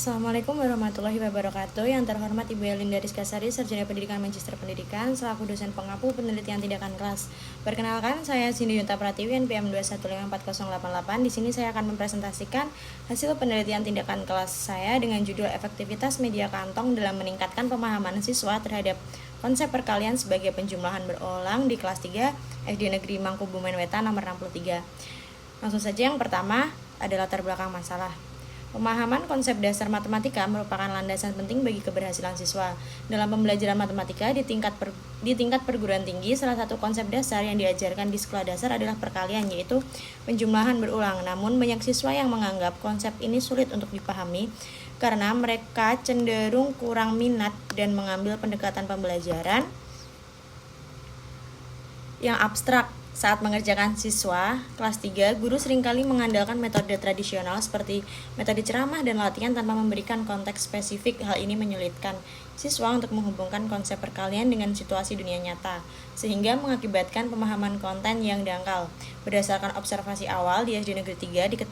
Assalamualaikum warahmatullahi wabarakatuh. Yang terhormat Ibu Elinda Rizka Sari, Sarjana Pendidikan Magister Pendidikan, selaku dosen pengampu penelitian tindakan kelas. Perkenalkan, saya Cindy Yunta Pratiwi, NPM 2154088. Di sini saya akan mempresentasikan hasil penelitian tindakan kelas saya dengan judul efektivitas media kantong dalam meningkatkan pemahaman siswa terhadap konsep perkalian sebagai penjumlahan berulang di kelas 3 SD Negeri Mangkubumen Wetan nomor 63. Langsung saja, yang pertama adalah latar belakang masalah. Pemahaman konsep dasar matematika merupakan landasan penting bagi keberhasilan siswa. Dalam pembelajaran matematika di tingkat perguruan tinggi, salah satu konsep dasar yang diajarkan di sekolah dasar adalah perkalian, yaitu penjumlahan berulang. Namun, banyak siswa yang menganggap konsep ini sulit untuk dipahami karena mereka cenderung kurang minat dan mengambil pendekatan pembelajaran yang abstrak. Saat mengerjakan siswa kelas 3, guru seringkali mengandalkan metode tradisional seperti metode ceramah dan latihan tanpa memberikan konteks spesifik. Hal ini menyulitkan siswa untuk menghubungkan konsep perkalian dengan situasi dunia nyata, sehingga mengakibatkan pemahaman konten yang dangkal. Berdasarkan observasi awal di SD Negeri 3,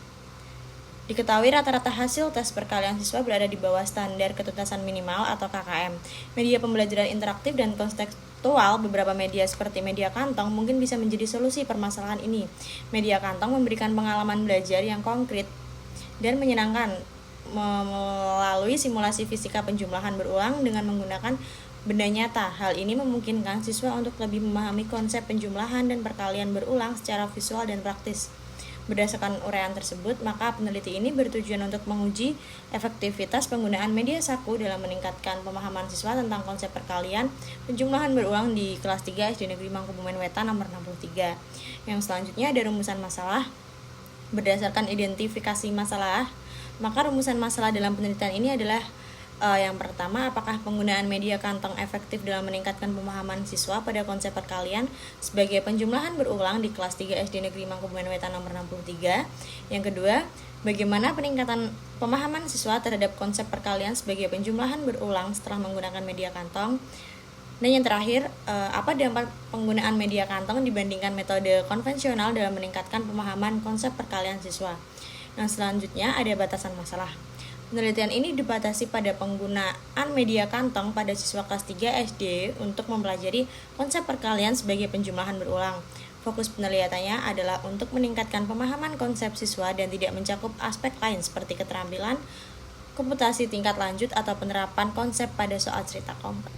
diketahui rata-rata hasil tes perkalian siswa berada di bawah standar ketuntasan minimal atau KKM. Media pembelajaran interaktif dan kontekstual beberapa media seperti media kantong mungkin bisa menjadi solusi permasalahan ini. Media kantong memberikan pengalaman belajar yang konkret dan menyenangkan melalui simulasi fisika penjumlahan berulang dengan menggunakan benda nyata. Hal ini memungkinkan siswa untuk lebih memahami konsep penjumlahan dan perkalian berulang secara visual dan praktis. Berdasarkan uraian tersebut, maka peneliti ini bertujuan untuk menguji efektivitas penggunaan media saku dalam meningkatkan pemahaman siswa tentang konsep perkalian penjumlahan berulang di kelas 3 SD Negeri Mangkubumen Wetan nomor 63. Yang selanjutnya ada rumusan masalah. Berdasarkan identifikasi masalah, maka rumusan masalah dalam penelitian ini adalah yang pertama, apakah penggunaan media kantong efektif dalam meningkatkan pemahaman siswa pada konsep perkalian sebagai penjumlahan berulang di kelas 3 SD Negeri Mangkubumen Wetan nomor 63. Yang kedua, bagaimana peningkatan pemahaman siswa terhadap konsep perkalian sebagai penjumlahan berulang setelah menggunakan media kantong. Dan yang terakhir, apa dampak penggunaan media kantong dibandingkan metode konvensional dalam meningkatkan pemahaman konsep perkalian siswa. Yang selanjutnya ada batasan masalah. Penelitian ini dibatasi pada penggunaan media kantong pada siswa kelas 3 SD untuk mempelajari konsep perkalian sebagai penjumlahan berulang. Fokus penelitiannya adalah untuk meningkatkan pemahaman konsep siswa dan tidak mencakup aspek lain seperti keterampilan, komputasi tingkat lanjut, atau penerapan konsep pada soal cerita kompleks.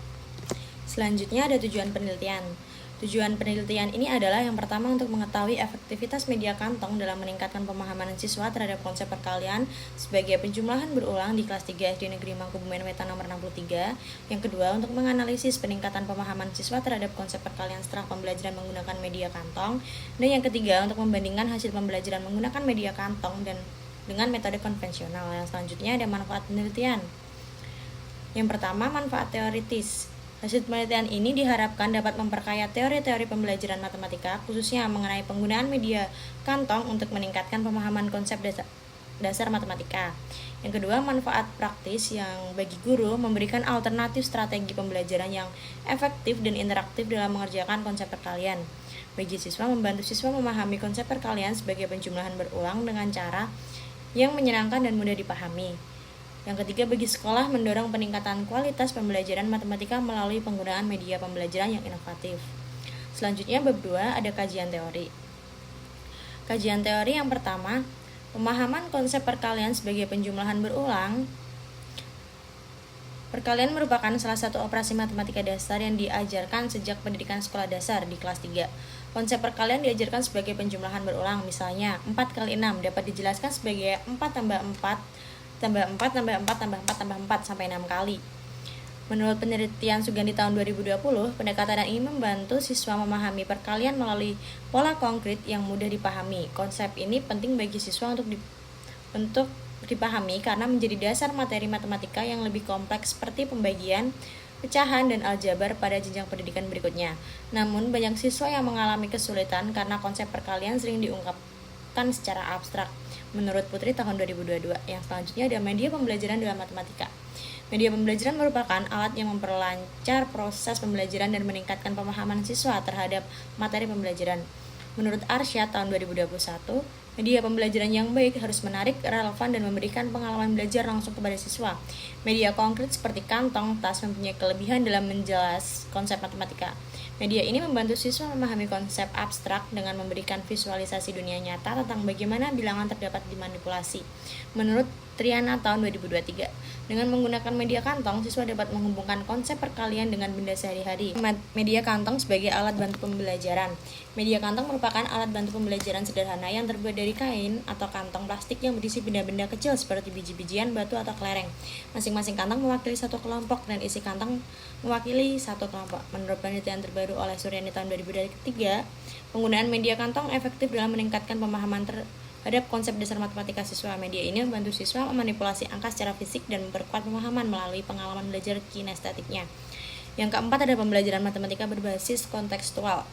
Selanjutnya ada tujuan penelitian. Tujuan penelitian ini adalah yang pertama untuk mengetahui efektivitas media kantong dalam meningkatkan pemahaman siswa terhadap konsep perkalian sebagai penjumlahan berulang di kelas 3 SD Negeri Mangkubumen Wetan nomor 63. Yang kedua, untuk menganalisis peningkatan pemahaman siswa terhadap konsep perkalian setelah pembelajaran menggunakan media kantong. Dan yang ketiga, untuk membandingkan hasil pembelajaran menggunakan media kantong dan dengan metode konvensional. Yang selanjutnya ada manfaat penelitian. Yang pertama, manfaat teoritis. Hasil penelitian ini diharapkan dapat memperkaya teori-teori pembelajaran matematika, khususnya mengenai penggunaan media kantong untuk meningkatkan pemahaman konsep dasar matematika. Yang kedua, manfaat praktis yang bagi guru memberikan alternatif strategi pembelajaran yang efektif dan interaktif dalam mengerjakan konsep perkalian. Bagi siswa, membantu siswa memahami konsep perkalian sebagai penjumlahan berulang dengan cara yang menyenangkan dan mudah dipahami. Yang ketiga, bagi sekolah mendorong peningkatan kualitas pembelajaran matematika melalui penggunaan media pembelajaran yang inovatif. Selanjutnya bab 2 ada kajian teori. Kajian teori yang pertama, pemahaman konsep perkalian sebagai penjumlahan berulang. Perkalian merupakan salah satu operasi matematika dasar yang diajarkan sejak pendidikan sekolah dasar di kelas 3. Konsep perkalian diajarkan sebagai penjumlahan berulang, misalnya 4 kali 6 dapat dijelaskan sebagai 4 tambah 4 tambah 4 tambah 4 tambah 4 tambah 4 sampai 6 kali. Menurut penelitian Sugandi tahun 2020, pendekatan ini membantu siswa memahami perkalian melalui pola konkret yang mudah dipahami. Konsep ini penting bagi siswa untuk dipahami karena menjadi dasar materi matematika yang lebih kompleks seperti pembagian, pecahan, dan aljabar pada jenjang pendidikan berikutnya. Namun, banyak siswa yang mengalami kesulitan karena konsep perkalian sering diungkapkan secara abstrak. Menurut Putri tahun 2022. Yang selanjutnya ada media pembelajaran dalam matematika. Media pembelajaran merupakan alat yang memperlancar proses pembelajaran dan meningkatkan pemahaman siswa terhadap materi pembelajaran. Menurut Arsyad tahun 2021, Media pembelajaran yang baik harus menarik, relevan, dan memberikan pengalaman belajar langsung kepada siswa. Media konkret seperti kantong, tas mempunyai kelebihan dalam menjelas konsep matematika. Media ini membantu siswa memahami konsep abstrak dengan memberikan visualisasi dunia nyata tentang bagaimana bilangan terdapat dimanipulasi. Menurut Triana tahun 2023, dengan menggunakan media kantong, siswa dapat menghubungkan konsep perkalian dengan benda sehari-hari. Media kantong sebagai alat bantu pembelajaran. Media kantong merupakan alat bantu pembelajaran sederhana yang terbuat dari kain atau kantong plastik yang berisi benda-benda kecil seperti biji-bijian, batu, atau kelereng. Masing-masing kantong mewakili satu kelompok dan isi kantong mewakili satu kelompok. Menurut penelitian terbaru oleh Suryani tahun 2023, penggunaan media kantong efektif dalam meningkatkan pemahaman terhadap konsep dasar matematika siswa. Media ini membantu siswa memanipulasi angka secara fisik dan memperkuat pemahaman melalui pengalaman belajar kinestetiknya. Yang keempat ada pembelajaran matematika berbasis kontekstual.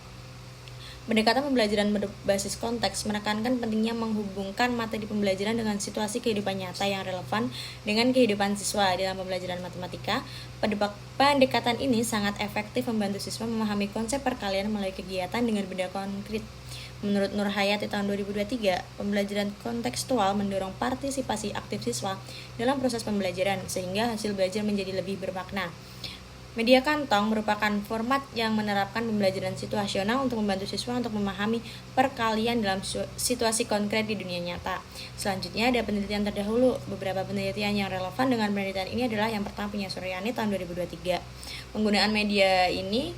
Pendekatan pembelajaran berbasis konteks menekankan pentingnya menghubungkan materi pembelajaran dengan situasi kehidupan nyata yang relevan dengan kehidupan siswa. Dalam pembelajaran matematika, pendekatan ini sangat efektif membantu siswa memahami konsep perkalian melalui kegiatan dengan benda konkret. Menurut Nur Hayati tahun 2023, pembelajaran kontekstual mendorong partisipasi aktif siswa dalam proses pembelajaran sehingga hasil belajar menjadi lebih bermakna. Media kantong merupakan format yang menerapkan pembelajaran situasional untuk membantu siswa untuk memahami perkalian dalam situasi konkret di dunia nyata. Selanjutnya ada penelitian terdahulu. Beberapa penelitian yang relevan dengan penelitian ini adalah yang pertama punya Suryani tahun 2023. Penggunaan media ini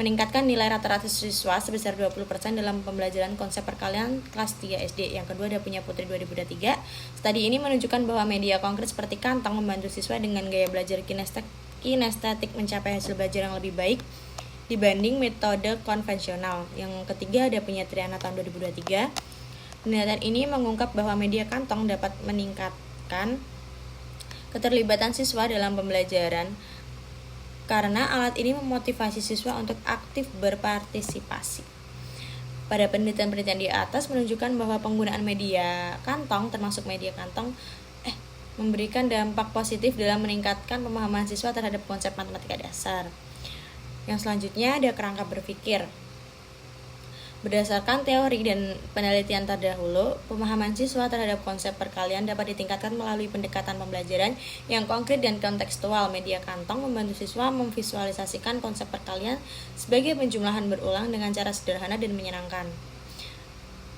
meningkatkan nilai rata-rata siswa sebesar 20% dalam pembelajaran konsep perkalian kelas 3 SD. Yang kedua ada punya Putri 2023. Studi ini menunjukkan bahwa media konkret seperti kantong membantu siswa dengan gaya belajar kinestetik mencapai hasil belajar yang lebih baik dibanding metode konvensional. Yang ketiga ada punya Triana tahun 2023. Penelitian ini mengungkap bahwa media kantong dapat meningkatkan keterlibatan siswa dalam pembelajaran karena alat ini memotivasi siswa untuk aktif berpartisipasi. Pada penelitian-penelitian di atas menunjukkan bahwa penggunaan media kantong termasuk media kantong memberikan dampak positif dalam meningkatkan pemahaman siswa terhadap konsep matematika dasar. Yang selanjutnya ada kerangka berpikir. Berdasarkan teori dan penelitian terdahulu, pemahaman siswa terhadap konsep perkalian dapat ditingkatkan melalui pendekatan pembelajaran yang konkret dan kontekstual. Media kantong membantu siswa memvisualisasikan konsep perkalian sebagai penjumlahan berulang dengan cara sederhana dan menyenangkan.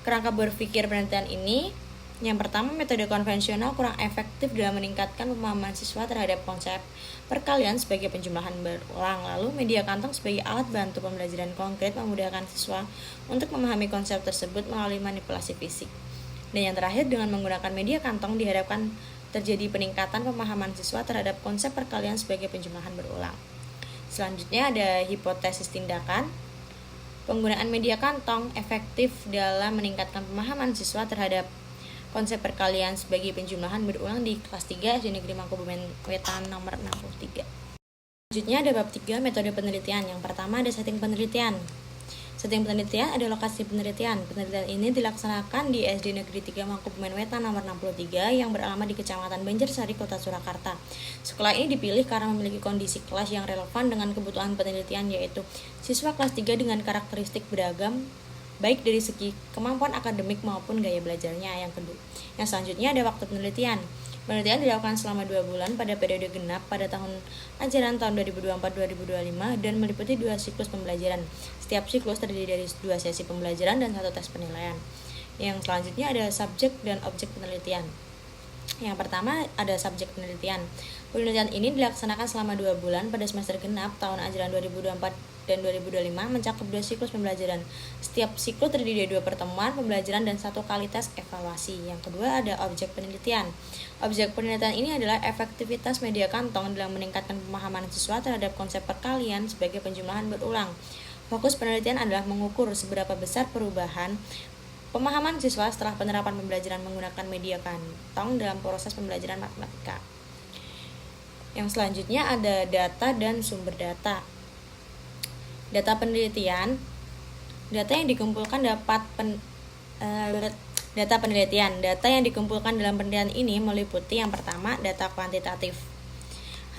Kerangka berpikir penelitian ini, yang pertama, metode konvensional kurang efektif dalam meningkatkan pemahaman siswa terhadap konsep perkalian sebagai penjumlahan berulang. Lalu, media kantong sebagai alat bantu pembelajaran konkret memudahkan siswa untuk memahami konsep tersebut melalui manipulasi fisik. Dan yang terakhir, dengan menggunakan media kantong diharapkan terjadi peningkatan pemahaman siswa terhadap konsep perkalian sebagai penjumlahan berulang. Selanjutnya ada hipotesis tindakan. Penggunaan media kantong efektif dalam meningkatkan pemahaman siswa terhadap konsep perkalian sebagai penjumlahan berulang di kelas 3 SD Negeri Mangkubumen Wetan nomor 63. Selanjutnya ada bab 3 metode penelitian. Yang pertama ada setting penelitian. Setting penelitian ada lokasi penelitian. Penelitian ini dilaksanakan di SD Negeri 3 Mangkubumen Wetan nomor 63 yang beralamat di Kecamatan Banjarsari, Kota Surakarta. Sekolah ini dipilih karena memiliki kondisi kelas yang relevan dengan kebutuhan penelitian, yaitu siswa kelas 3 dengan karakteristik beragam baik dari segi kemampuan akademik maupun gaya belajarnya. Yang selanjutnya ada waktu penelitian. Penelitian dilakukan selama 2 bulan pada periode genap pada tahun ajaran tahun 2024-2025 dan meliputi 2 siklus pembelajaran. Setiap siklus terdiri dari 2 sesi pembelajaran dan 1 tes penilaian. Yang selanjutnya ada subjek dan objek penelitian. Yang pertama ada subjek penelitian. Penelitian ini dilaksanakan selama 2 bulan pada semester genap tahun ajaran 2024 dan 2025 mencakup 2 siklus pembelajaran. Setiap siklus terdiri dari 2 pertemuan pembelajaran dan 1 kali tes evaluasi. Yang kedua ada objek penelitian. Objek penelitian ini adalah efektivitas media kantong dalam meningkatkan pemahaman siswa terhadap konsep perkalian sebagai penjumlahan berulang. Fokus penelitian adalah mengukur seberapa besar perubahan pemahaman siswa setelah penerapan pembelajaran menggunakan media kantong dalam proses pembelajaran matematika. Yang selanjutnya ada data dan sumber data. Data penelitian. Data yang dikumpulkan data penelitian. Data yang dikumpulkan dalam penelitian ini meliputi yang pertama data kuantitatif.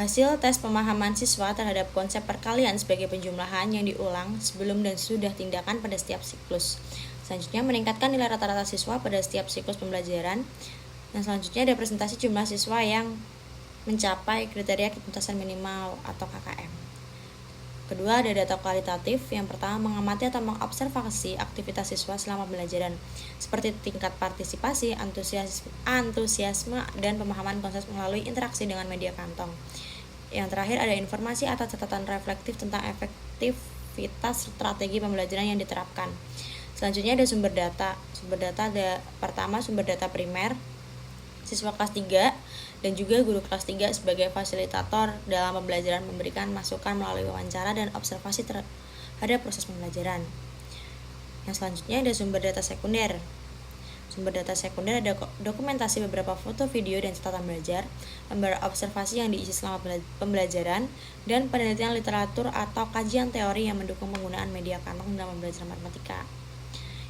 Hasil tes pemahaman siswa terhadap konsep perkalian sebagai penjumlahan yang diulang sebelum dan sudah tindakan pada setiap siklus. Selanjutnya, meningkatkan nilai rata-rata siswa pada setiap siklus pembelajaran. Dan selanjutnya ada presentasi jumlah siswa yang mencapai kriteria ketuntasan minimal atau KKM. Kedua, ada data kualitatif. Yang pertama, mengamati atau mengobservasi aktivitas siswa selama pembelajaran, seperti tingkat partisipasi, antusiasme, dan pemahaman konsep melalui interaksi dengan media kantong. Yang terakhir, ada informasi atau catatan reflektif tentang efektivitas strategi pembelajaran yang diterapkan. Selanjutnya ada sumber data. Sumber data ada pertama sumber data primer, siswa kelas 3 dan juga guru kelas 3 sebagai fasilitator dalam pembelajaran memberikan masukan melalui wawancara dan observasi terhadap proses pembelajaran. Yang selanjutnya ada sumber data sekunder. Sumber data sekunder ada dokumentasi beberapa foto, video, dan catatan belajar, lembar observasi yang diisi selama pembelajaran, dan penelitian literatur atau kajian teori yang mendukung penggunaan media kantong dalam pembelajaran matematika.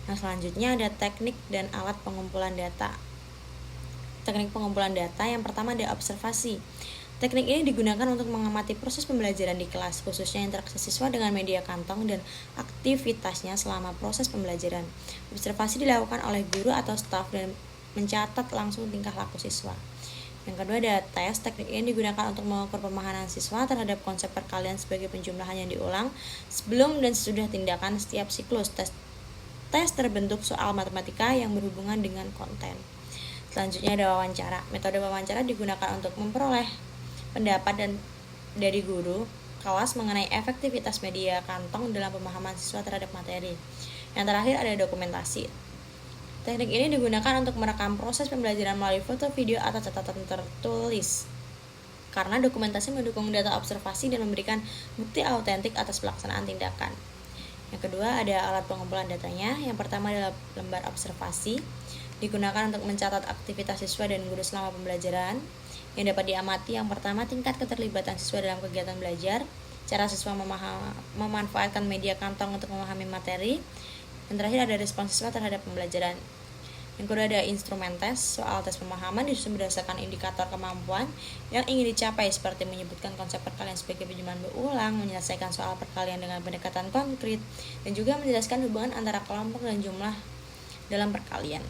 Yang selanjutnya ada teknik dan alat pengumpulan data. Teknik pengumpulan data yang pertama ada observasi. Teknik ini digunakan untuk mengamati proses pembelajaran di kelas, khususnya interaksi siswa dengan media kantong dan aktivitasnya selama proses pembelajaran. Observasi dilakukan oleh guru atau staf dan mencatat langsung tingkah laku siswa. Yang kedua ada tes. Teknik ini digunakan untuk mengukur pemahaman siswa terhadap konsep perkalian sebagai penjumlahan yang diulang sebelum dan sesudah tindakan setiap siklus. Tes terbentuk soal matematika yang berhubungan dengan konten. Selanjutnya ada wawancara. Metode wawancara digunakan untuk memperoleh pendapat dari guru kelas mengenai efektivitas media kantong dalam pemahaman siswa terhadap materi. Yang terakhir ada dokumentasi. Teknik ini digunakan untuk merekam proses pembelajaran melalui foto, video, atau catatan tertulis. Karena dokumentasi mendukung data observasi dan memberikan bukti autentik atas pelaksanaan tindakan. Yang kedua ada alat pengumpulan datanya. Yang pertama adalah lembar observasi. Digunakan untuk mencatat aktivitas siswa dan guru selama pembelajaran. Yang dapat diamati yang pertama tingkat keterlibatan siswa dalam kegiatan belajar, cara siswa memanfaatkan media kantong untuk memahami materi. Yang terakhir ada respons siswa terhadap pembelajaran. Yang kedua ada instrumen tes. Soal tes pemahaman disusun berdasarkan indikator kemampuan yang ingin dicapai, seperti menyebutkan konsep perkalian sebagai penjumlahan berulang, menyelesaikan soal perkalian dengan pendekatan konkret, dan juga menjelaskan hubungan antara kelompok dan jumlah dalam perkalian.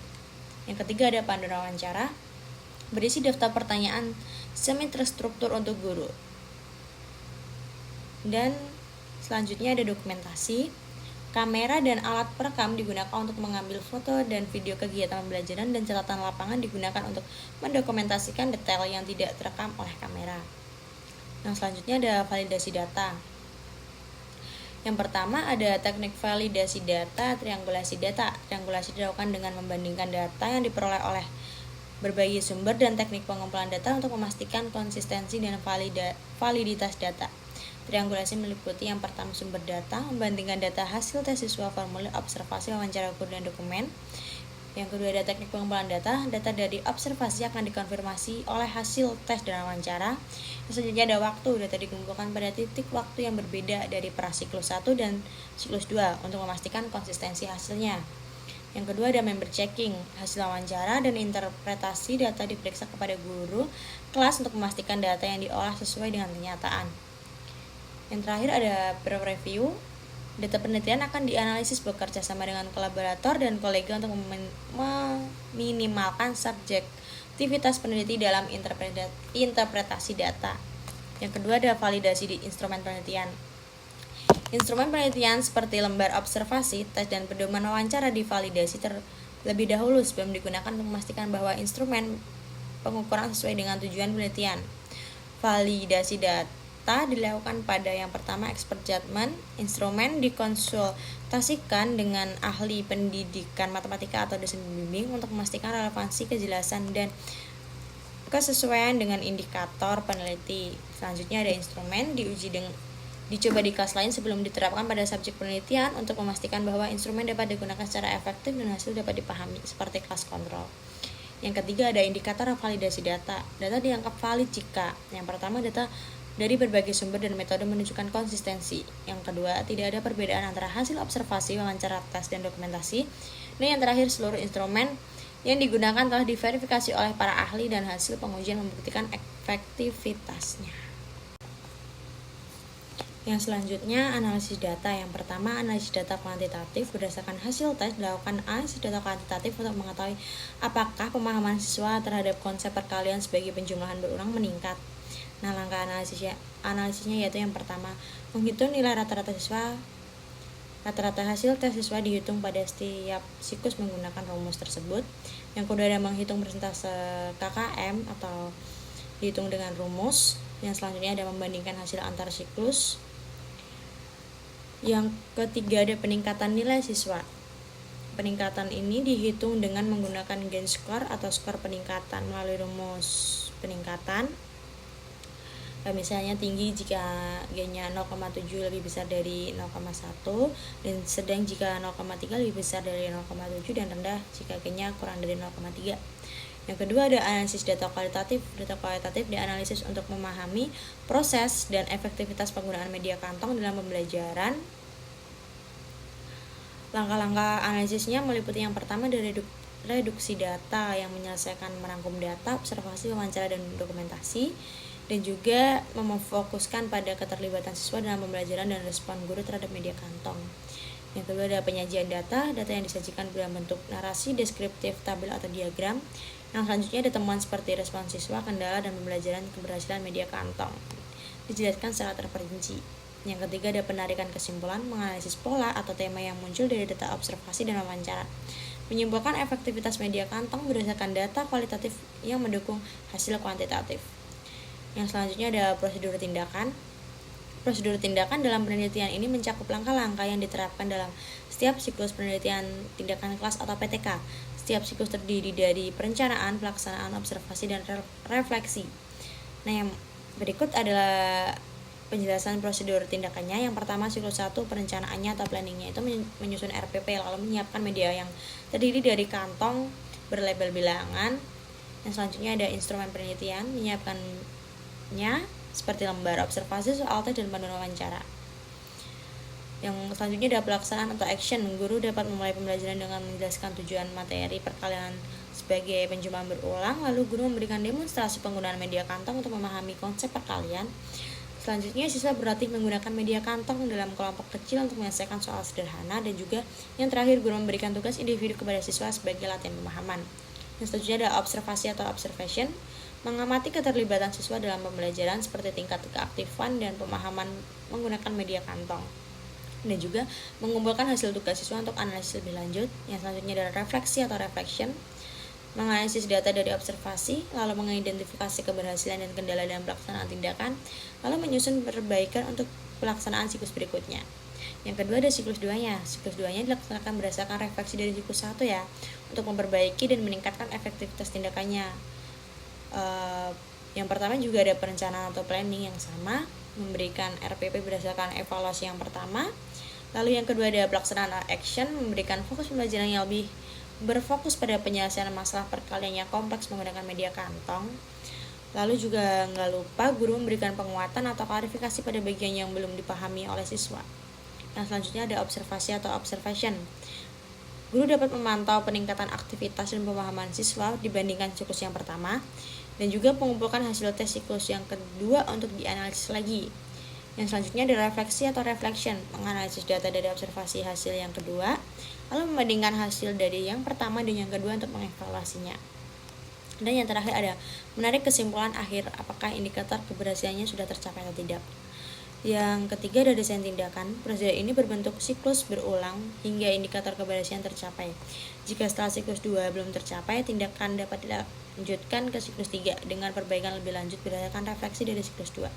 Yang ketiga ada panduan wawancara, berisi daftar pertanyaan semi terstruktur untuk guru. Dan selanjutnya ada dokumentasi. Kamera dan alat perekam digunakan untuk mengambil foto dan video kegiatan pembelajaran, dan catatan lapangan digunakan untuk mendokumentasikan detail yang tidak terekam oleh kamera. Yang selanjutnya ada validasi data. Yang pertama ada teknik validasi data, triangulasi data. Triangulasi dilakukan dengan membandingkan data yang diperoleh oleh berbagai sumber dan teknik pengumpulan data untuk memastikan konsistensi dan validitas data. Triangulasi meliputi yang pertama sumber data, membandingkan data hasil tes siswa, formulir, observasi, wawancara guru, dan dokumen. Yang kedua ada teknik pengumpulan data. Data dari observasi akan dikonfirmasi oleh hasil tes dan wawancara. Yang selanjutnya ada waktu. Data dikumpulkan pada titik waktu yang berbeda dari prasiklus 1 dan siklus 2 untuk memastikan konsistensi hasilnya. Yang kedua ada member checking. Hasil wawancara dan interpretasi data diperiksa kepada guru kelas untuk memastikan data yang diolah sesuai dengan kenyataan. Yang terakhir ada peer review. Data penelitian akan dianalisis bekerja sama dengan kolaborator dan kolega untuk meminimalkan subjektivitas peneliti dalam interpretasi data. Yang kedua ada validasi di instrumen penelitian. Instrumen penelitian seperti lembar observasi, tes, dan pedoman wawancara divalidasi terlebih dahulu sebelum digunakan untuk memastikan bahwa instrumen pengukuran sesuai dengan tujuan penelitian. Validasi data dilakukan pada yang pertama expert judgment. Instrumen dikonsultasikan dengan ahli pendidikan matematika atau dosen pembimbing untuk memastikan relevansi, kejelasan, dan kesesuaian dengan indikator peneliti. Selanjutnya ada instrumen dicoba di kelas lain sebelum diterapkan pada subjek penelitian untuk memastikan bahwa instrumen dapat digunakan secara efektif dan hasil dapat dipahami, seperti kelas kontrol. Yang ketiga ada indikator validasi data. Data dianggap valid jika yang pertama data dari berbagai sumber dan metode menunjukkan konsistensi. Yang kedua, tidak ada perbedaan antara hasil observasi, wawancara, tes, dan dokumentasi. Dan yang terakhir, seluruh instrumen yang digunakan telah diverifikasi oleh para ahli dan hasil pengujian membuktikan efektivitasnya. Yang selanjutnya analisis data. Yang pertama analisis data kuantitatif. Berdasarkan hasil tes dilakukan analisis data kuantitatif untuk mengetahui apakah pemahaman siswa terhadap konsep perkalian sebagai penjumlahan berulang meningkat. Nah, langkah analisisnya yaitu yang pertama, menghitung nilai rata-rata siswa. Rata-rata hasil tes siswa dihitung pada setiap siklus menggunakan rumus tersebut. Yang kedua ada menghitung persentase KKM atau dihitung dengan rumus. Yang selanjutnya ada membandingkan hasil antar siklus. Yang ketiga ada peningkatan nilai siswa. Peningkatan ini dihitung dengan menggunakan gain score atau skor peningkatan melalui rumus peningkatan. Misalnya tinggi jika gainnya 0,7 lebih besar dari 0,1 dan sedang jika 0,3 lebih besar dari 0,7 dan rendah jika gainnya kurang dari 0,3. Yang kedua ada analisis data kualitatif. Data kualitatif dianalisis untuk memahami proses dan efektivitas penggunaan media kantong dalam pembelajaran. Langkah-langkah analisisnya meliputi yang pertama dari reduksi data yang menyelesaikan merangkum data, observasi, wawancara, dan dokumentasi, dan juga memfokuskan pada keterlibatan siswa dalam pembelajaran dan respon guru terhadap media kantong. Yang kedua ada penyajian data yang disajikan dalam bentuk narasi, deskriptif, tabel atau diagram. Yang selanjutnya ada temuan seperti respon siswa, kendala, dan pembelajaran keberhasilan media kantong. Dijelaskan secara terperinci. Yang ketiga ada penarikan kesimpulan, menganalisis pola atau tema yang muncul dari data observasi dan wawancara. Menyimpulkan efektivitas media kantong berdasarkan data kualitatif yang mendukung hasil kuantitatif. Yang selanjutnya ada prosedur tindakan. Prosedur tindakan dalam penelitian ini mencakup langkah-langkah yang diterapkan dalam setiap siklus penelitian tindakan kelas atau PTK. Setiap siklus terdiri dari perencanaan, pelaksanaan, observasi, dan refleksi. Nah, yang berikut adalah penjelasan prosedur tindakannya. Yang pertama, siklus 1 perencanaannya atau planningnya itu menyusun RPP, lalu menyiapkan media yang terdiri dari kantong berlabel bilangan. Yang selanjutnya ada instrumen penelitian, menyiapkannya seperti lembar observasi, soal tes, dan panduan wawancara. Yang selanjutnya ada pelaksanaan atau action. Guru dapat memulai pembelajaran dengan menjelaskan tujuan materi perkalian sebagai penjumlahan berulang, lalu guru memberikan demonstrasi penggunaan media kantong untuk memahami konsep perkalian. Selanjutnya siswa berlatih menggunakan media kantong dalam kelompok kecil untuk menyelesaikan soal sederhana, dan juga yang terakhir guru memberikan tugas individu kepada siswa sebagai latihan pemahaman. Yang selanjutnya ada observasi atau observation, mengamati keterlibatan siswa dalam pembelajaran seperti tingkat keaktifan dan pemahaman menggunakan media kantong, dan juga mengumpulkan hasil tugas siswa untuk analisis lebih lanjut. Yang selanjutnya adalah refleksi atau reflection, menganalisis data dari observasi, lalu mengidentifikasi keberhasilan dan kendala dalam pelaksanaan tindakan, lalu menyusun perbaikan untuk pelaksanaan siklus berikutnya. Yang kedua ada siklus 2-nya. Siklus 2-nya dilaksanakan berdasarkan refleksi dari siklus 1 ya, untuk memperbaiki dan meningkatkan efektivitas tindakannya. Yang pertama juga ada perencanaan atau planning yang sama, memberikan RPP berdasarkan evaluasi yang pertama. Lalu yang kedua ada pelaksanaan action, memberikan fokus pembelajaran yang lebih berfokus pada penyelesaian masalah perkalian yang kompleks menggunakan media kantong. Lalu juga nggak lupa guru memberikan penguatan atau klarifikasi pada bagian yang belum dipahami oleh siswa. Yang selanjutnya ada observasi atau observation. Guru dapat memantau peningkatan aktivitas dan pemahaman siswa dibandingkan siklus yang pertama, dan juga mengumpulkan hasil tes siklus yang kedua untuk dianalisis lagi. Yang selanjutnya ada refleksi atau reflection, menganalisis data dari observasi hasil yang kedua, lalu membandingkan hasil dari yang pertama dan yang kedua untuk mengevaluasinya. Dan yang terakhir ada menarik kesimpulan akhir, apakah indikator keberhasilannya sudah tercapai atau tidak. Yang ketiga ada desain tindakan. Prosedur ini berbentuk siklus berulang hingga indikator keberhasilan tercapai. Jika setelah siklus 2 belum tercapai, tindakan dapat dilanjutkan ke siklus 3 dengan perbaikan lebih lanjut berdasarkan refleksi dari siklus 2.